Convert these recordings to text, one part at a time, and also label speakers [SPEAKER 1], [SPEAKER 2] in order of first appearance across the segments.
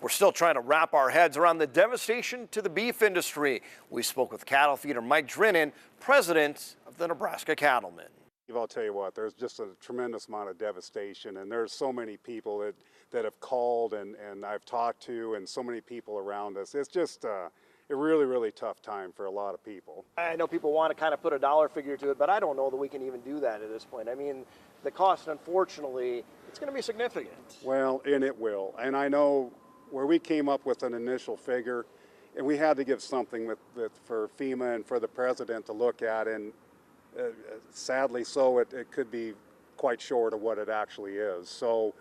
[SPEAKER 1] We're still trying to wrap our heads around the devastation to the beef industry. We spoke with cattle feeder Mike Drinnen, president of the Nebraska Cattlemen.
[SPEAKER 2] I'll tell you what, there's just a tremendous amount of devastation, and there's so many people that have called and I've talked to, and so many people around us. It's just a really, really tough time for a lot of people.
[SPEAKER 1] I know people want to kind of put a dollar figure to it, but I don't know that we can even do that at this point. I mean, the cost, unfortunately, it's going to be significant.
[SPEAKER 2] Well, and it will. And I know where we came up with an initial figure, and we had to give something for FEMA and for the president to look at, and sadly so, it could be quite short of what it actually is. So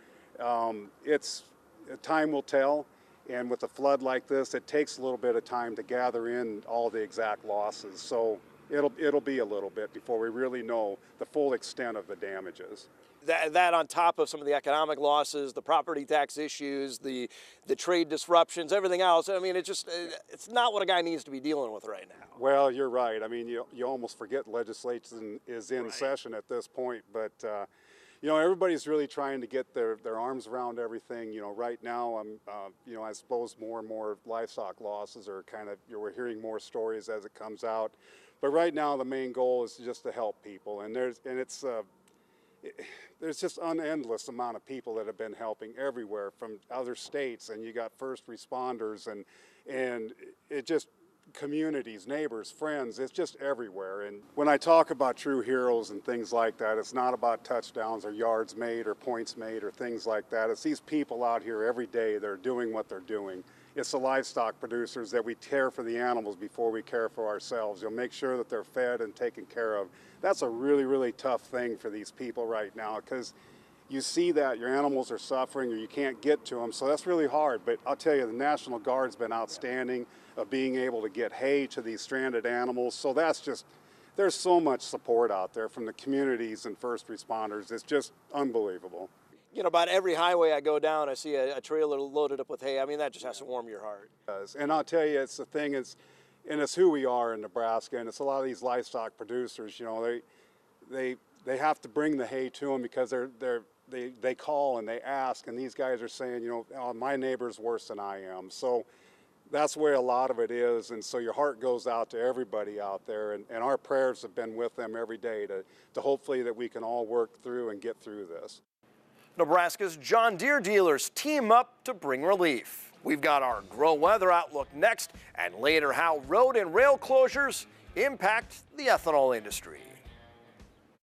[SPEAKER 2] time will tell, and with a flood like this, it takes a little bit of time to gather in all the exact losses. So it'll be a little bit before we really know the full extent of the damages.
[SPEAKER 1] That on top of some of the economic losses, the property tax issues, the trade disruptions, everything else. I mean, it's not what a guy needs to be dealing with right now.
[SPEAKER 2] Well, you're right. I mean, you almost forget legislation is in session at this point, but you know, everybody's really trying to get their arms around everything. You know, right now, you know, I suppose more and more livestock losses are kind of, we're hearing more stories as it comes out. But right now, the main goal is just to help people, and there's just an endless amount of people that have been helping everywhere from other states, and you got first responders and it just communities, neighbors, friends, it's just everywhere. And when I talk about true heroes and things like that, it's not about touchdowns or yards made or points made or things like that. It's these people out here every day that are doing what they're doing. It's the livestock producers that we care for the animals before we care for ourselves. You'll make sure that they're fed and taken care of. That's a really, really tough thing for these people right now, because you see that your animals are suffering or you can't get to them, so that's really hard. But I'll tell you, the National Guard's been outstanding of being able to get hay to these stranded animals. So that's just, there's so much support out there from the communities and first responders. It's just unbelievable.
[SPEAKER 1] You know, about every highway I go down, I see a trailer loaded up with hay. I mean, that just has to warm your heart.
[SPEAKER 2] And I'll tell you, it's the thing, it's who we are in Nebraska, and it's a lot of these livestock producers. You know, they have to bring the hay to them because they call and they ask, and these guys are saying, you know, oh, my neighbor's worse than I am. So that's where a lot of it is, and so your heart goes out to everybody out there, and our prayers have been with them every day to hopefully that we can all work through and get through this.
[SPEAKER 1] Nebraska's John Deere dealers team up to bring relief. We've got our Grow Weather Outlook next, and later how road and rail closures impact the ethanol industry.